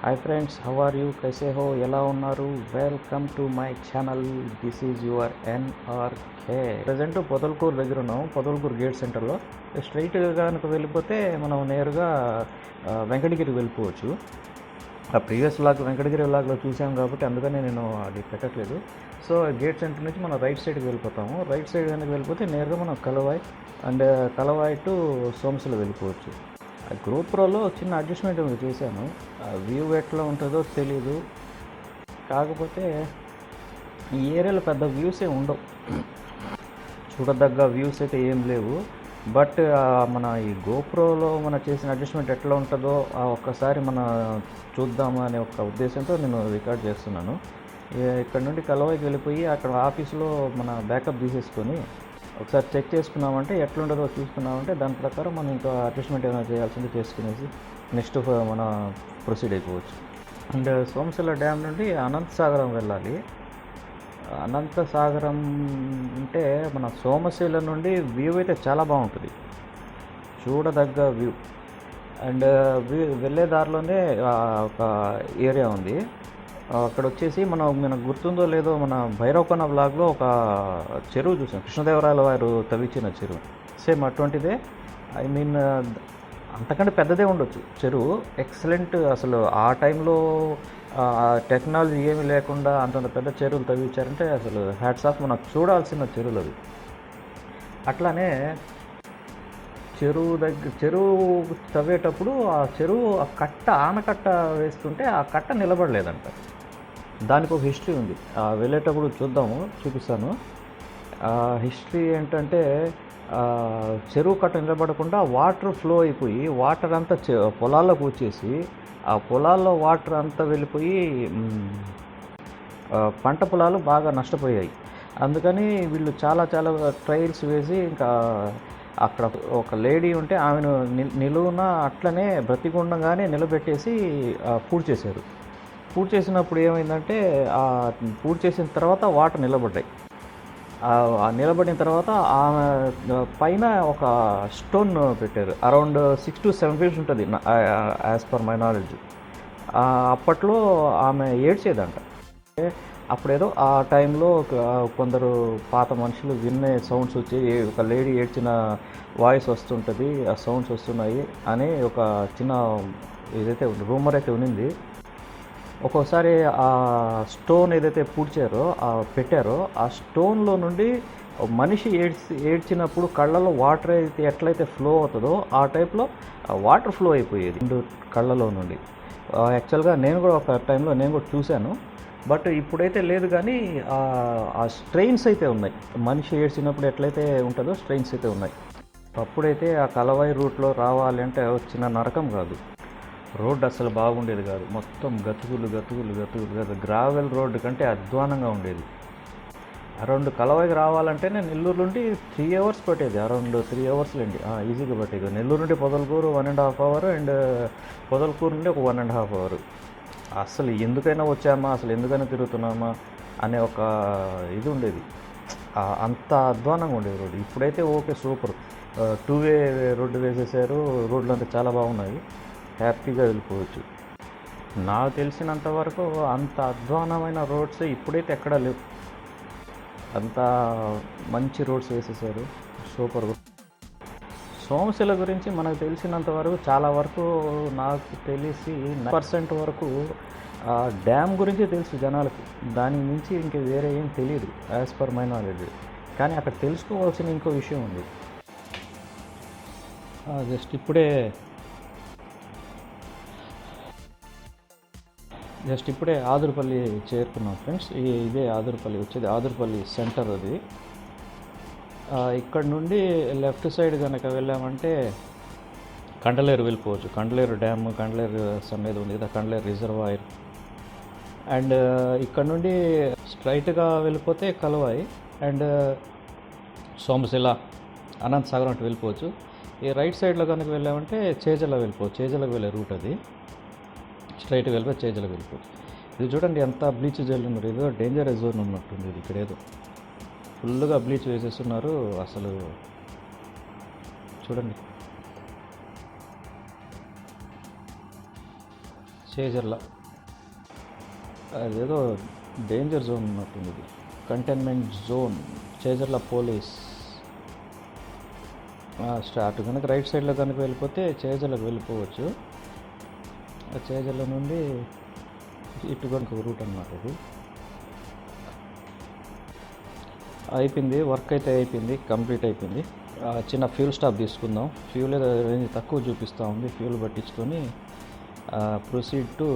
Hi friends, how are you? కైసే హో? ఎలా ఉన్నారు? Welcome to my channel. This is your NRK. Present Podalakuru దగ్గర ఉన్నాం. పొదలకూరు గేట్ సెంటర్లో స్ట్రైట్గా కనుక వెళ్ళిపోతే మనం నేరుగా వెంకటగిరికి వెళ్ళిపోవచ్చు. ఆ ప్రీవియస్ వెంకటగిరి వ్లాగ్లో చూసాం కాబట్టి అందుకనే నేను అది పెట్టట్లేదు. సో గేట్ సెంటర్ నుంచి మనం రైట్ సైడ్కి వెళ్ళిపోతాము. రైట్ సైడ్ కనుక వెళ్ళిపోతే నేరుగా మనం కలవాయి టు సోమశిల వెళ్ళిపోవచ్చు. GoProలో చిన్న అడ్జస్ట్మెంట్ చేశాను. వ్యూ ఎట్లా ఉంటుందో తెలీదు. కాకపోతే ఈ ఏరియాలో పెద్ద వ్యూసే ఉండవు, చూడదగ్గ వ్యూస్ అయితే ఏం లేవు. బట్ మన ఈ GoProలో మన చేసిన అడ్జస్ట్మెంట్ ఎట్లా ఉంటుందో ఒక్కసారి చూద్దాము అనే ఒక ఉద్దేశంతో నేను రికార్డ్ చేస్తున్నాను. ఇక్కడ నుండి కలవాయికి వెళ్ళిపోయి అక్కడ ఆఫీస్లో మన బ్యాకప్ తీసేసుకొని ఒకసారి చెక్ చేసుకున్నామంటే ఎట్లుంటుందో చూసుకున్నామంటే దాని ప్రకారం మనం ఇంకా అడ్జస్ట్మెంట్ ఏమైనా చేయాల్సింది చేసుకునేసి నెక్స్ట్ మన ప్రొసీడ్ అయిపోవచ్చు. అండ్ సోమశిల డ్యామ్ నుండి అనంతసాగరం వెళ్ళాలి. అనంతసాగరం అంటే మన సోమశిల నుండి వ్యూ అయితే చాలా బాగుంటుంది, చూడదగ్గ వ్యూ. అండ్ వెళ్ళే దారిలోనే ఒక ఏరియా ఉంది. అక్కడ వచ్చేసి మనకు గుర్తుందో లేదో, మన భైరవకొన వ్లాగ్లో ఒక చెరువు చూసాం, కృష్ణదేవరాయల వారు తవ్వించిన చెరువు. సేమ్ అటువంటిదే. ఐ మీన్ అంతకంటే పెద్దదే ఉండొచ్చు చెరువు. ఎక్సలెంట్. అసలు ఆ టైంలో టెక్నాలజీ ఏమీ లేకుండా అంతంత పెద్ద చెరువులు తవ్వించారంటే అసలు హ్యాట్స్ ఆఫ్. మనకు చూడాల్సిన చెరువులు అవి. అట్లానే చెరువు తవ్వేటప్పుడు ఆ చెరువు ఆనకట్ట వేస్తుంటే ఆ కట్ట నిలబడలేదంట. దానికి ఒక హిస్టరీ ఉంది, వెళ్ళేటప్పుడు చూపిస్తాను. హిస్టరీ ఏంటంటే చెరువు కట్ట నిలబడకుండా వాటర్ ఫ్లో అయిపోయి వాటర్ అంతా పొలాల్లోకి వచ్చేసి ఆ పొలాల్లో వాటర్ అంతా వెళ్ళిపోయి పంట పొలాలు బాగా నష్టపోయాయి. అందుకని వీళ్ళు చాలా ట్రయల్స్ వేసి ఇంకా అక్కడ ఒక లేడీ ఉంటే ఆమెను నిలువున అట్లనే బ్రతికుండగానే నిలబెట్టేసి పూడ్ చేశారు. పూడ్ చేసినప్పుడు ఏమైందంటే పూడ్ చేసిన తర్వాత వాటర్ నిలబడ్డాయి. నిలబడిన తర్వాత ఆమె పైన ఒక స్టోన్ పెట్టారు. అరౌండ్ 6 to 7 feet ఉంటుంది యాజ్ పర్ మై నాలెడ్జ్. అప్పట్లో ఆమె ఏడ్చేదంట. అప్పుడేదో ఆ టైంలో కొందరు పాత మనుషులు వినే సౌండ్స్ వచ్చి ఒక లేడీ ఏడ్చిన వాయిస్ వస్తుంటుంది, ఆ సౌండ్స్ వస్తున్నాయి అని ఒక చిన్న ఏదైతే రూమర్ అయితే ఉన్నింది. ఒక్కోసారి ఆ స్టోన్ ఏదైతే పెట్టారో ఆ స్టోన్లో నుండి మనిషి ఏడ్చినప్పుడు కళ్ళలో వాటర్ అయితే ఎట్లయితే ఫ్లో అవుతుందో ఆ టైప్లో వాటర్ ఫ్లో అయిపోయేది కళ్ళలో నుండి. యాక్చువల్గా నేను కూడా ఒక టైంలో చూశాను. బట్ ఇప్పుడైతే లేదు, కానీ ఆ స్ట్రెయిన్స్ అయితే ఉన్నాయి. మనిషి ఏడ్చినప్పుడు ఎట్లయితే ఉంటుందో స్ట్రెయిన్స్ అయితే ఉన్నాయి. అప్పుడైతే ఆ కలవాయి రూట్లో రావాలి అంటే వచ్చిన నరకం కాదు. రోడ్డు అసలు బాగుండేది కాదు, మొత్తం గతుకులు. గ్రావెల్ రోడ్డు కంటే అధ్వానంగా ఉండేది. అరౌండ్ కలవాయికి రావాలంటే నేను నెల్లూరు నుండి 3 hours పట్టేది. అరౌండ్ 3 hours లేండి, ఈజీగా పట్టేది. నెల్లూరు నుండి పొదలకూరు 1.5 hours, అండ్ పొదలకూరు నుండి ఒక 1.5 hours. అసలు ఎందుకైనా వచ్చామా, అసలు ఎందుకైనా తిరుగుతున్నామా అనే ఒక ఇది ఉండేది. అంత అధ్వానంగా ఉండేది రోడ్డు. ఇప్పుడైతే ఓకే, సూపర్. 2-way రోడ్డు వేసేసారు. రోడ్లు అంతా చాలా బాగున్నాయి, హ్యాపీగా వెళ్ళిపోవచ్చు. నాకు తెలిసినంత వరకు అంత అధ్వానమైన రోడ్స్ ఇప్పుడైతే ఎక్కడా లేవు. అంత మంచి రోడ్స్ వేసేసారు, సూపర్. సోమశిల గురించి మనకు తెలిసినంత వరకు చాలా వరకు నాకు తెలిసి 9% వరకు డ్యామ్ గురించి తెలుసు జనాలకు. దానికి మించి ఇంక వేరే ఏం తెలియదు యాజ్ పర్ మై నాలెడ్జ్. కానీ అక్కడ తెలుసుకోవాల్సిన ఇంకో విషయం ఉంది. జస్ట్ ఇప్పుడే ఆదురుపల్లి చేరుకున్నాం ఫ్రెండ్స్. ఇదే ఆదురుపల్లి వచ్చేది, ఆదురుపల్లి సెంటర్ అది. ఇక్కడ నుండి లెఫ్ట్ సైడ్ కనుక వెళ్ళామంటే కండలేరు వెళ్ళిపోవచ్చు. కండలేరు డ్యామ్, కండలేరు సన్నిధి ఉంది కదా, కండలేరు రిజర్వాయర్. అండ్ ఇక్కడ నుండి స్ట్రైట్గా వెళ్ళిపోతే కలవాయి అండ్ సోమశిల, అనంతసాగరం అటు వెళ్ళిపోవచ్చు. ఈ రైట్ సైడ్లో కనుక వెళ్ళామంటే చేజల వెళ్ళిపోవచ్చు. చేజలకు వెళ్ళే రూట్ అది. స్ట్రైట్గా వెళ్ళిపోయి చేజలకు వెళ్ళిపోవచ్చు. ఇది చూడండి ఎంత బ్లీచ్ జల్లి ఉన్నారు. ఏదో డేంజరస్ జోన్ ఉన్నట్టుంది ఇది. ఇక్కడ ఏదో ఫుల్గా బ్లీచ్ వేసేస్తున్నారు. అసలు చూడండి. చేజర్ల అదేదో డేంజర్ జోన్ ఉన్నట్టుంది, ఇది containment zone Chejarla police. Start కనుక రైట్ సైడ్లో కనుక వెళ్ళిపోతే చేజర్లకు వెళ్ళిపోవచ్చు. ఆ చేజర్ల నుండి ఇటు కనుక రూట్ అన్నమాట. ఇది అయిపోయింది, వర్క్ అయితే అయిపోయింది, కంప్లీట్ అయిపోయింది. చిన్న ఫ్యూల్ స్టాప్ తీసుకుందాం. ఫ్యూల్ రేంజ్ తక్కువ చూపిస్తూ ఉంది. ఫ్యూల్ పట్టించుకొని proceed to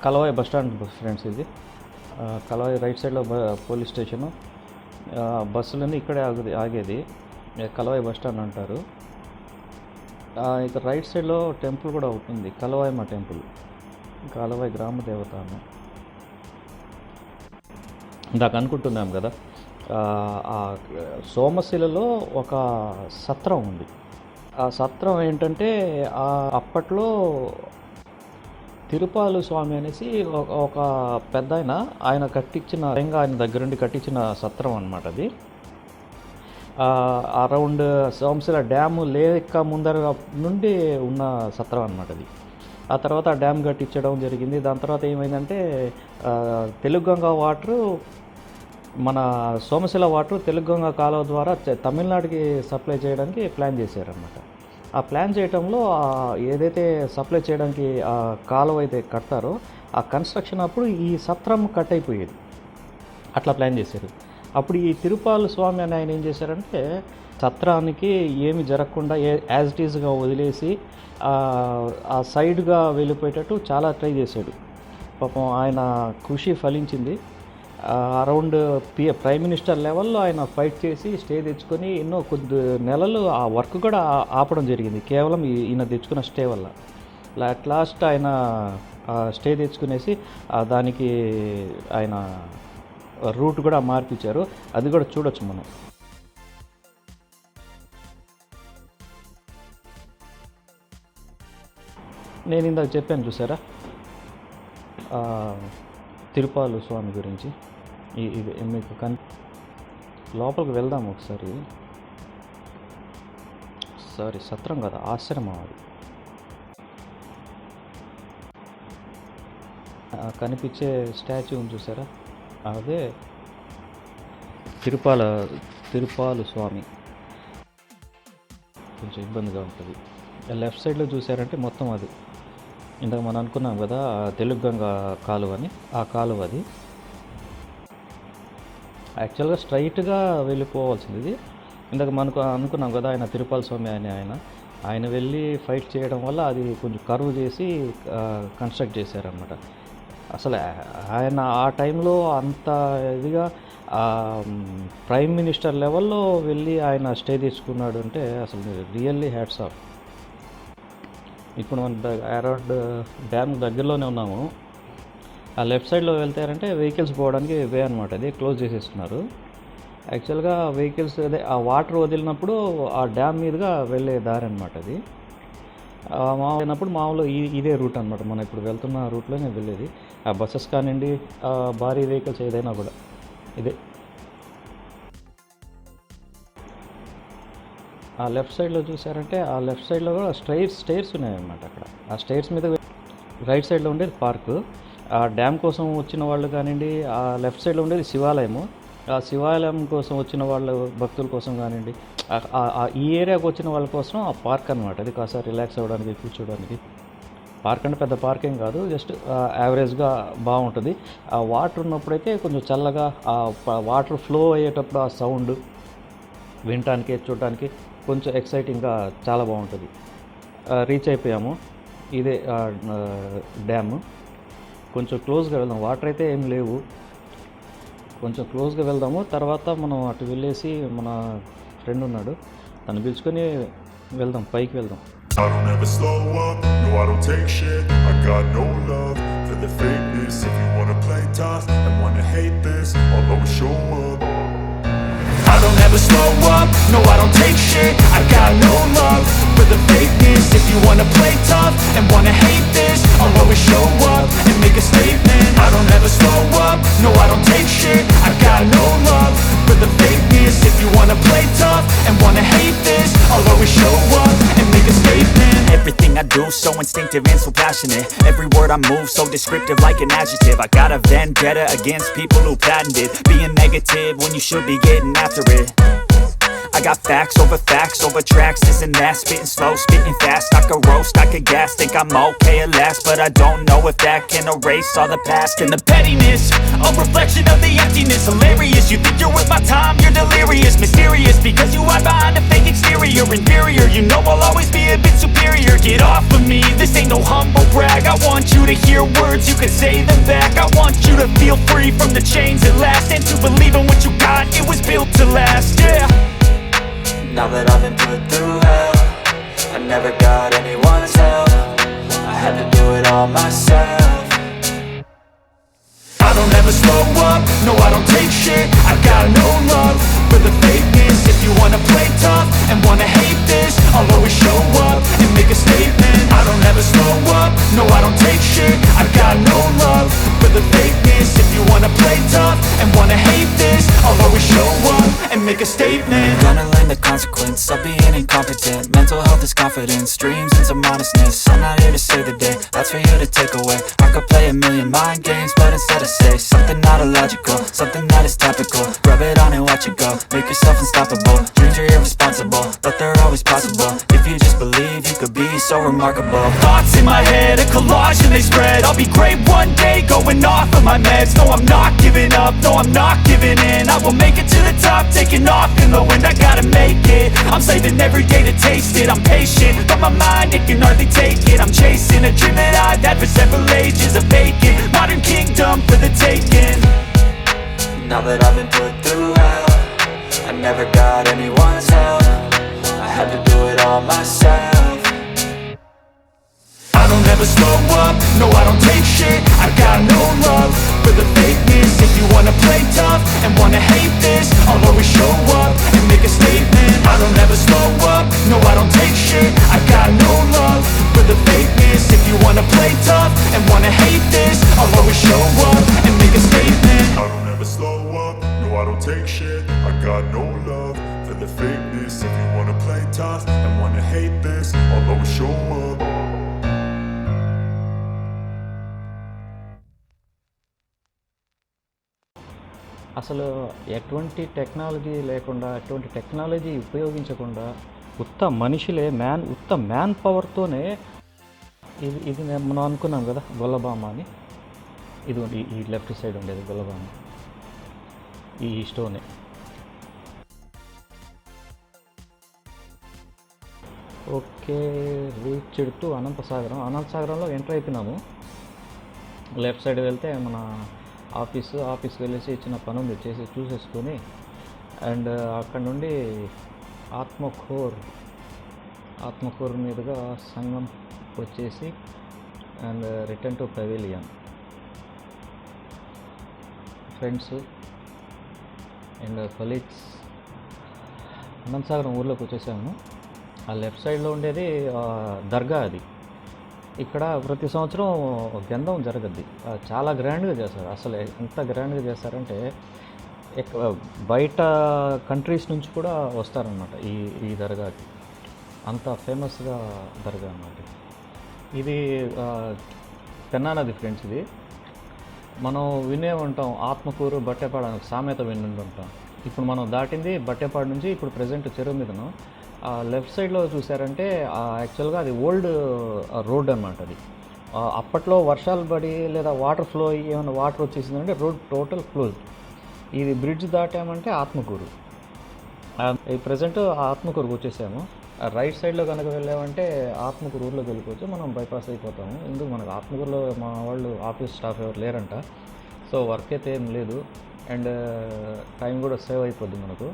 Kalavai bus stand friends. ఇది కలవాయి రైట్ సైడ్లో పోలీస్ స్టేషను. బస్సులన్నీ ఇక్కడే ఆగేది. కలవాయి బస్ స్టాండ్ అంటారు. ఇక రైట్ సైడ్లో టెంపుల్ కూడా అవుతుంది, కలవాయమ్మ టెంపుల్, కలవాయి గ్రామ దేవత అన్న. ఇందాక అనుకుంటున్నాం కదా, ఆ సోమశిలలో ఒక సత్రం ఉంది. ఆ సత్రం ఏంటంటే అప్పట్లో తిరుపాలు స్వామి అనేసి ఒక పెద్ద ఆయన కట్టించిన, ఆయన దగ్గరుండి కట్టించిన సత్రం అన్నమాట అది. అరౌండ్ సోమశిల డ్యాము లేక ముందర నుండి ఉన్న సత్రం అన్నమాట అది. ఆ తర్వాత ఆ డ్యామ్ కట్టించడం జరిగింది. దాని తర్వాత ఏమైందంటే తెలుగుగంగ వాటరు, మన సోమశిల వాటర్ తెలుగుగంగ కాలువ ద్వారా తమిళనాడుకి సప్లై చేయడానికి ప్లాన్ చేశారనమాట. ఆ ప్లాన్ చేయడంలో ఏదైతే సప్లై చేయడానికి ఆ కాలువ అయితే కడతారో ఆ కన్స్ట్రక్షన్ అప్పుడు ఈ సత్రం కట్ అయిపోయేది. అట్లా ప్లాన్ చేశారు. అప్పుడు ఈ తిరుపాల స్వామి అని ఆయన ఏం చేశారంటే సత్రానికి ఏమి జరగకుండా యాజ్ ఇట్ ఈజ్గా వదిలేసి ఆ సైడ్గా వెళ్ళిపోయేటట్టు చాలా ట్రై చేశాడు. పాపం ఆయన కృషి ఫలించింది. అరౌండ్ ప్రైమ్ మినిస్టర్ లెవెల్లో ఆయన ఫైట్ చేసి స్టే తెచ్చుకొని ఎన్నో కొద్ది నెలలు ఆ వర్క్ కూడా ఆపడం జరిగింది, కేవలం ఈయన తెచ్చుకున్న స్టే వల్ల. అట్ లాస్ట్ ఆయన స్టే తెచ్చుకునేసి దానికి ఆయన రూట్ కూడా మార్పించారు. అది కూడా చూడొచ్చు మనం. నేను ఇందాక చెప్పాను చూసారా తిరుపాలు స్వామి గురించి. ఇది మీకు లోపలికి వెళ్దాం ఒకసారి. సత్రం కదా, ఆశ్రమం అది. కనిపించే స్టాచ్యూ ఉంది చూసారా, అదే తిరుపాలు స్వామి. కొంచెం ఇబ్బందిగా ఉంటుంది. లెఫ్ట్ సైడ్లో చూసారంటే మొత్తం అది ఇందాక మనం అనుకున్నాం కదా తెలుగుగంగ కాలువ అని, ఆ కాలువ అది. యాక్చువల్గా స్ట్రైట్గా వెళ్ళిపోవాల్సింది ఇది. ఇందాక మనకు అనుకున్నాం కదా ఆయన తిరుపాల స్వామి అని, ఆయన వెళ్ళి ఫైట్ చేయడం వల్ల అది కొంచెం కర్వ్ చేసి కన్స్ట్రక్ట్ చేశారనమాట. అసలు ఆయన ఆ టైంలో అంత ఇదిగా ప్రైమ్ మినిస్టర్ లెవెల్లో వెళ్ళి ఆయన స్టే తెచ్చుకున్నాడు అంటే అసలు రియల్లీ హ్యాట్స్ ఆఫ్. ఇప్పుడు మనం అరౌండ్ డ్యామ్ దగ్గరలోనే ఉన్నాము. ఆ లెఫ్ట్ సైడ్లో వెళ్తారంటే వెహికల్స్ పోవడానికి వే అనమాట, అది క్లోజ్ చేసేస్తున్నారు. యాక్చువల్గా వెహికల్స్ అదే ఆ వాటర్ వదిలినప్పుడు ఆ డ్యామ్ మీదుగా వెళ్ళే దారి అనమాట అది. మామూలు మామూలు ఇదే రూట్ అనమాట, మనం ఇప్పుడు వెళ్తున్న రూట్లోనే వెళ్ళేది. ఆ బస్సెస్ కానివ్వండి, భారీ వెహికల్స్ ఏదైనా కూడా ఇదే. ఆ లెఫ్ట్ సైడ్లో చూసారంటే ఆ లెఫ్ట్ సైడ్లో కూడా స్టైర్స్ ఉన్నాయన్నమాట. అక్కడ ఆ స్టైర్స్ మీద రైట్ సైడ్లో ఉండేది పార్కు. ఆ డ్యామ్ కోసం వచ్చిన వాళ్ళు కానివ్వండి, ఆ లెఫ్ట్ సైడ్లో ఉండేది శివాలయము. ఆ శివాలయం కోసం వచ్చిన వాళ్ళ భక్తుల కోసం కానివ్వండి, ఈ ఏరియాకి వచ్చిన వాళ్ళ కోసం ఆ పార్క్ అనమాట. అది కాస్త రిలాక్స్ అవ్వడానికి, కూర్చోడానికి. పార్క్ అంటే పెద్ద పార్క్ ఏం కాదు, జస్ట్ యావరేజ్గా బాగుంటుంది. ఆ వాటర్ ఉన్నప్పుడైతే కొంచెం చల్లగా, ఆ వాటర్ ఫ్లో అయ్యేటప్పుడు ఆ సౌండ్ వినటానికి, చూడటానికి కొంచెం ఎక్సైటింగ్గా చాలా బాగుంటుంది. రీచ్ అయిపోయాము. ఇదే డ్యామ్. కొంచెం క్లోజ్గా వెళ్దాం. వాటర్ అయితే ఏం లేవు, కొంచెం క్లోజ్గా వెళ్దాము. తర్వాత మనం అటు వెళ్ళేసి మన ఫ్రెండ్ ఉన్నాడు, తను పిలుచుకొని వెళ్దాం, పైకి వెళ్దాం. I don't ever slow up, no I don't take shit. I got no love for the fakeness. If you wanna play tough and wanna hate this, I'll always show up. I don't ever slow up, no I don't take shit. I got no love for the fakeness. If you wanna play tough and wanna hate this, I'll always show up and make a statement. I don't ever slow up, no I don't take shit. I got no love for the fakeness. If you wanna play tough and wanna hate this, I'll always show up and make a statement. Everything everything I do so instinctive and so passionate. Every word I move so descriptive like an adjective. I got a vendetta against people who patented being negative when you should be getting after it. I got facts over tracks, this and that. Spitting slow, spitting fast, I could roast, I could gas. Think I'm okay at last, but I don't know if that can erase all the past. And the pettiness, a reflection of the emptiness. Hilarious, you think you're worth my time, you're delirious. Mysterious, because you hide behind a fake exterior. Inferior, you know I'll always be a bit superior. Get off of me, this ain't no humble brag. I want you to hear words, you can say them back. I want you to feel free from the chains at last, and to believe in what you got, it was built to last, yeah. Now that I've been put through hell, I never got anyone's help. I had to do it all myself. I don't ever slow up, no I don't take shit. I got no love for the fakeness. If you wanna play tough and wanna hate this, I'll always show up and make a statement. I don't ever slow up, no I don't take shit. I got no love for the fakeness. If you wanna play tough and wanna hate this, I'll always show up and make a statement. Gonna learn the consequence of being incompetent. Mental health is confidence, dreams into modestness. I'm not here to save the day, that's for you to take away. I could play a million mind games, but instead I say something not illogical, something that is topical. Rub it on and watch it go, make yourself unstoppable. Dreams are irresponsible, but they're always possible. If you just believe, you could be so remarkable. Thoughts in my head, a collage and they spread. I'll be great one day, going off of my meds. No, I'm not giving up, no, I'm not giving in. I will make it to the top, taking off in the wind. I gotta make it, I'm saving every day to taste it. I'm patient, but my mind, it can hardly take it. I'm chasing a dream that I've had for several ages. A vacant, modern kingdom for the taking. Now that I've been put through hell, I never got anyone's help. I had to do it all myself. I don't ever slow up, no I don't take shit. I got no love for the fakeness. If you wanna play tough and wanna hate this, I'll always show up and make a statement. I don't ever slow up, no I don't take shit. I got no love for the fakeness. If you wanna play tough and wanna hate this, I'll always show up and make a statement. I don't ever slow up, no I don't take shit. I got no love for the fakeness. If you wanna play tough and wanna hate this, I'll always show up. అసలు ఎటువంటి technology లేకుండా, ఎటువంటి technology ఉపయోగించకుండా ఉత్త man పవర్తోనే ఇది మనం అనుకున్నాం కదా గొల్లబామ అని. ఇది ఈ లెఫ్ట్ సైడ్ ఉండేది గొల్లబామ, ఈ స్టోనే. ఓకే, రీచ్డ్ టు అనంతసాగరంలో ఎంటర్ అయిపోయినాము. లెఫ్ట్ సైడ్ వెళ్తే మన ఆఫీస్కి వెళ్ళేసి చిన్న పని ఉంది, చూసేసుకొని అండ్ అక్కడ నుండి ఆత్మకూర్ మీదుగా సంగం వచ్చేసి and return to pavilion. Friends and colleagues Anantasagaram ఊర్లోకి వచ్చేసాము. ఆ లెఫ్ట్ సైడ్లో ఉండేది దర్గా. అది ఇక్కడ ప్రతి సంవత్సరం గంధం జరగద్ది, చాలా గ్రాండ్గా చేస్తారు. అసలు ఎంత గ్రాండ్గా చేస్తారంటే బయట కంట్రీస్ నుంచి కూడా వస్తారన్నమాట ఈ దర్గాకి. అంత ఫేమస్గా దర్గా అన్నమాట. ఇది పెన్నా నది ఫ్రెండ్స్. ఇది మనం వినే ఉంటాం, ఆత్మకూరు బట్టెపాడు అని సామెత విని ఉంటాం. ఇప్పుడు మనం దాటింది బట్టెపాడు నుంచి. ఇప్పుడు ప్రజెంట్ చెరువు మీదను లెఫ్ట్ సైడ్లో చూసారంటే యాక్చువల్గా అది ఓల్డ్ రోడ్ అన్నమాట. అది అప్పట్లో వర్షాలు పడి లేదా వాటర్ ఫ్లో అయ్యి ఏమైనా వాటర్ వచ్చేసిందంటే రోడ్ టోటల్ క్లోజ్. ఇది బ్రిడ్జ్ దాటామంటే ఆత్మకూరు. ఈ ప్రజెంట్ ఆత్మకూరుకు వచ్చేసాము. రైట్ సైడ్లో కనుక వెళ్ళామంటే ఆత్మకూరు ఊర్లోకి వెళ్ళిపోవచ్చు. మనం బైపాస్ అయిపోతాము. ఎందుకు మనకు ఆత్మకూరులో మా వాళ్ళు ఆఫీస్ స్టాఫ్ ఎవరు లేరంట, సో వర్క్ అయితే ఏం లేదు అండ్ టైం కూడా సేవ్ అయిపోద్ది మనకు.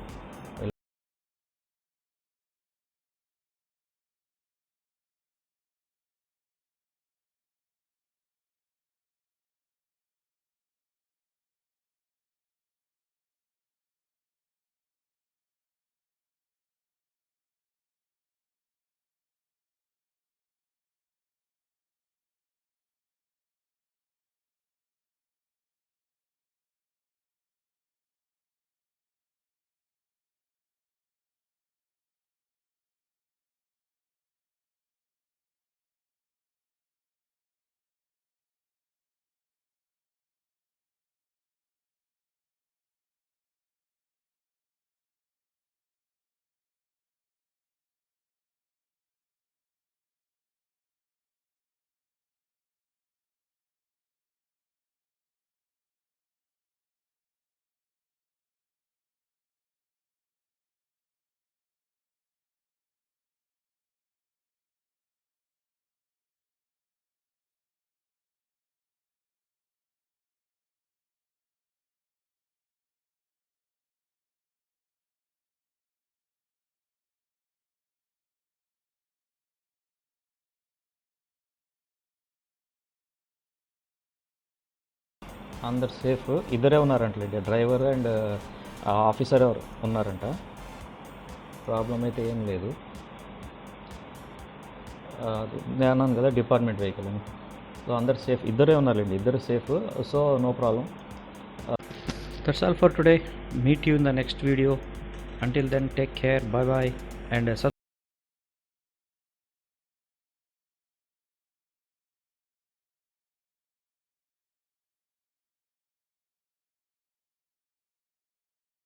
అందరు సేఫ్. ఇద్దరే ఉన్నారంటలేండి, డ్రైవర్ అండ్ ఆఫీసర్ ఉన్నారంట. ప్రాబ్లం అయితే ఏం లేదు. నేను అన్నాను కదా డిపార్ట్మెంట్ వెహికల్ అని. సో అందరు సేఫ్, ఇద్దరే ఉన్నారండి, ఇద్దరు safe. So no problem. That's all for today. Meet you in the next video. Until then, take care. Bye bye. And